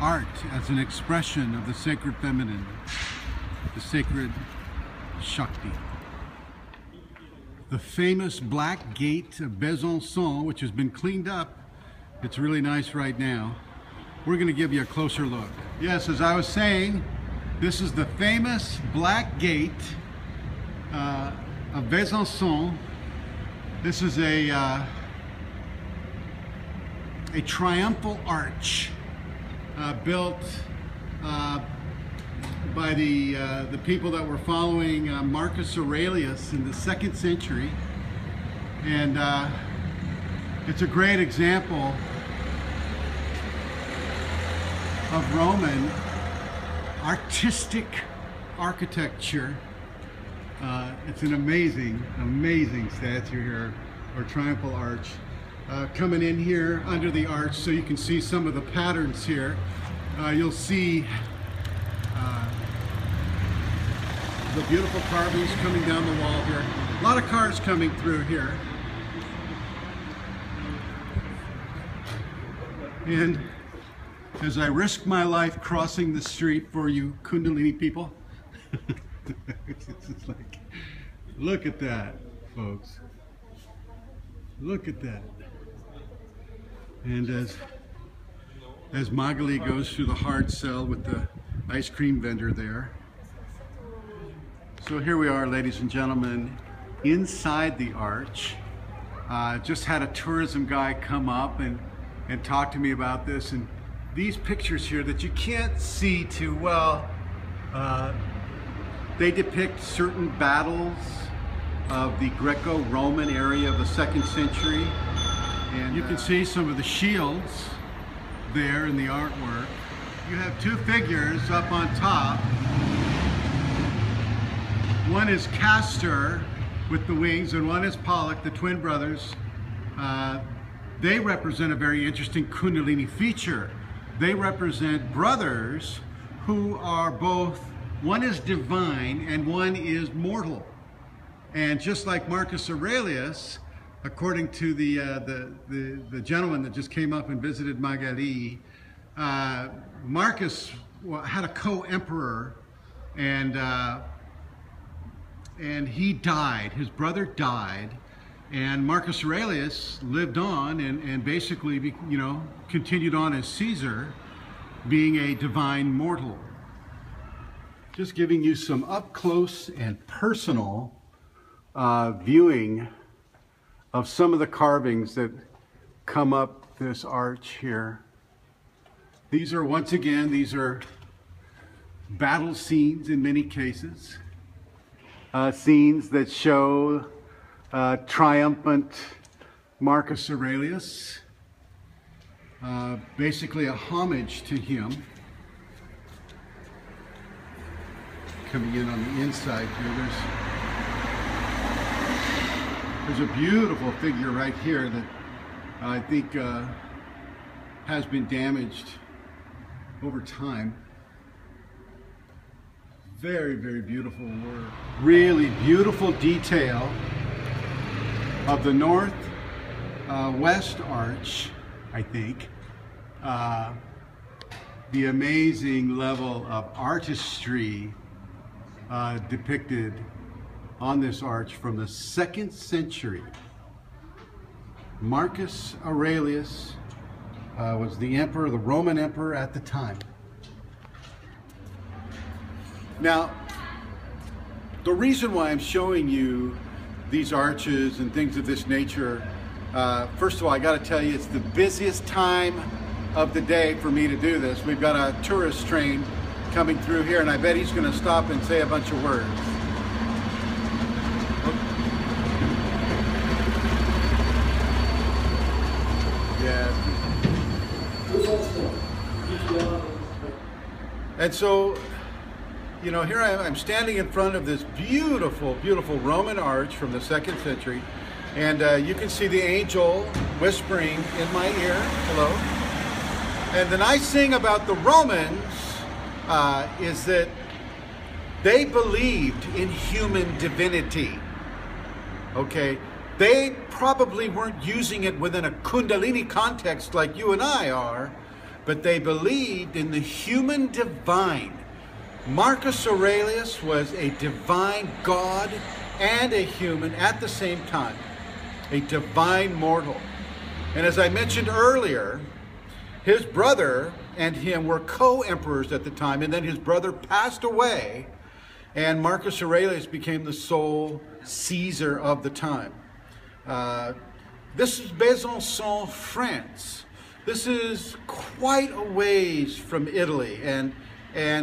art as an expression of the sacred feminine, the sacred Shakti. The famous Black Gate of Besancon, which has been cleaned up. It's really nice right now. We're going to give you a closer look. Yes, as I was saying, this is the famous Black Gate of Besancon. This is a triumphal arch built by the people that were following Marcus Aurelius in the 2nd century, and it's a great example of Roman artistic architecture. It's an amazing statue here, or triumphal arch. Coming in here under the arch so you can see some of the patterns here. You'll see the beautiful carvings coming down the wall here. A lot of cars coming through here. And as I risk my life crossing the street for you Kundalini people, it's like, look at that, folks. Look at that. And as Magali goes through the hard sell with the ice cream vendor there. So here we are, ladies and gentlemen, inside the arch. Just had a tourism guy come up and talk to me about this. And these pictures here that you can't see too well, they depict certain battles of the Greco-Roman area of the 2nd century. And you can see some of the shields there in the artwork. You have two figures up on top. One is Castor with the wings, and one is Pollock, the twin brothers. They represent a very interesting Kundalini feature. They represent brothers who are both, one is divine and one is mortal. And just like Marcus Aurelius, according to the gentleman that just came up and visited Magali, Marcus had a co-emperor, and he died. His brother died, and Marcus Aurelius lived on and basically, you know, continued on as Caesar, being a divine mortal. Just giving you some up close and personal viewing of some of the carvings that come up this arch here. These are, once again, these are battle scenes in many cases. Scenes that show triumphant Marcus Aurelius. Basically a homage to him. Coming in on the inside here, there's a beautiful figure right here that I think has been damaged over time. Very, very beautiful work. Really beautiful detail of the north west arch, I think. The amazing level of artistry depicted on this arch from the 2nd century. Marcus Aurelius was the emperor, the Roman emperor at the time. Now, the reason why I'm showing you these arches and things of this nature, first of all, I got to tell you, it's the busiest time of the day for me to do this. We've got a tourist train coming through here, and I bet he's going to stop and say a bunch of words. And so, you know, here I'm standing in front of this beautiful, beautiful Roman arch from the 2nd century, and you can see the angel whispering in my ear, hello. And the nice thing about the Romans is that they believed in human divinity, okay? They probably weren't using it within a Kundalini context like you and I are, but they believed in the human divine. Marcus Aurelius was a divine god and a human at the same time, a divine mortal. And as I mentioned earlier, his brother and him were co-emperors at the time, and then his brother passed away, and Marcus Aurelius became the sole Caesar of the time. This is Besancon, France. This is quite a ways from Italy, and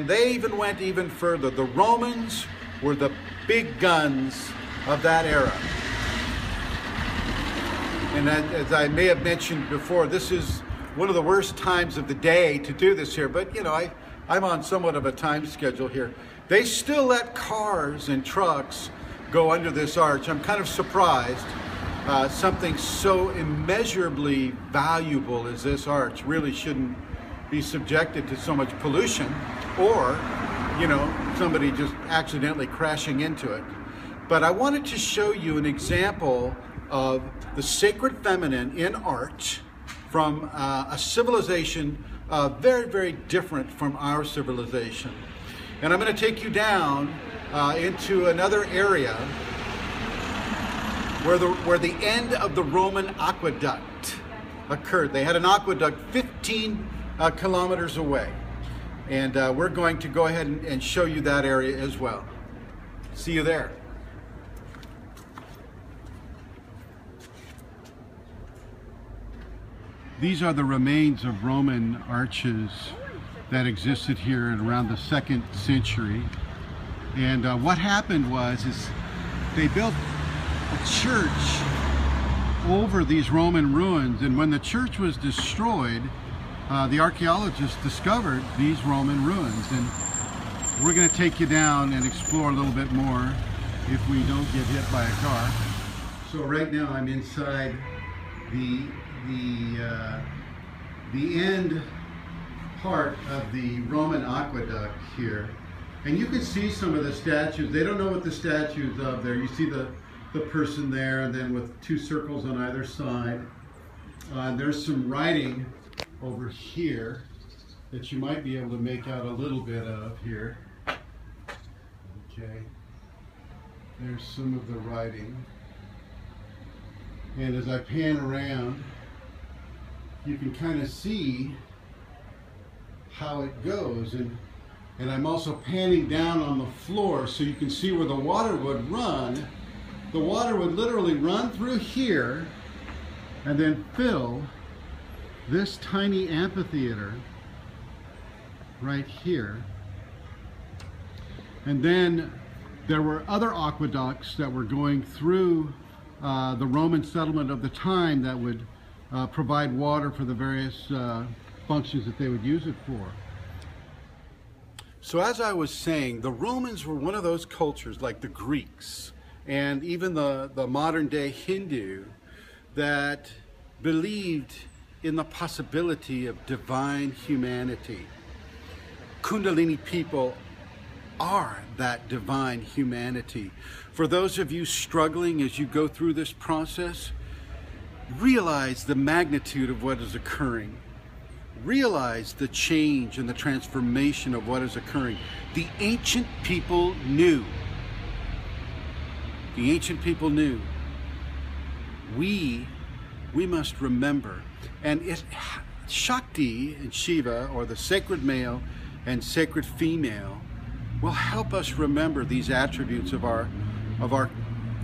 they even went even further. The Romans were the big guns of that era. And as I may have mentioned before, this is one of the worst times of the day to do this here, but you know, I'm on somewhat of a time schedule here. They still let cars and trucks go under this arch. I'm kind of surprised. Something so immeasurably valuable as this arch really shouldn't be subjected to so much pollution, or, you know, somebody just accidentally crashing into it. But I wanted to show you an example of the sacred feminine in art from a civilization very, very different from our civilization. And I'm going to take you down into another area where the end of the Roman aqueduct occurred. They had an aqueduct 15 kilometers away. And we're going to go ahead and show you that area as well. See you there. These are the remains of Roman arches that existed here in around the 2nd century. And what happened was they built a church over these Roman ruins, and when the church was destroyed, the archaeologists discovered these Roman ruins. And we're going to take you down and explore a little bit more if we don't get hit by a car. So right now I'm inside the end part of the Roman aqueduct here, and you can see some of the statues. They don't know what the statue's of there. You see the person there, and then with 2 circles on either side. There's some writing over here that you might be able to make out a little bit of here. Okay, there's some of the writing, and as I pan around, you can kind of see how it goes, and I'm also panning down on the floor so you can see where the water would run. The water would literally run through here and then fill this tiny amphitheater right here. And then there were other aqueducts that were going through the Roman settlement of the time that would provide water for the various functions that they would use it for. So as I was saying, the Romans were one of those cultures, like the Greeks and even the modern day Hindu, that believed in the possibility of divine humanity. Kundalini people are that divine humanity. For those of you struggling as you go through this process, realize the magnitude of what is occurring. Realize the change and the transformation of what is occurring. The ancient people knew. The ancient people knew. We must remember. And Shakti and Shiva, or the sacred male and sacred female, will help us remember these attributes of our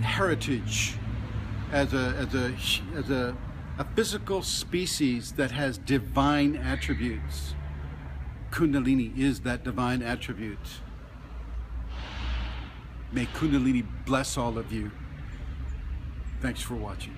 heritage as a physical species that has divine attributes. Kundalini is that divine attribute. May Kundalini bless all of you. Thanks for watching.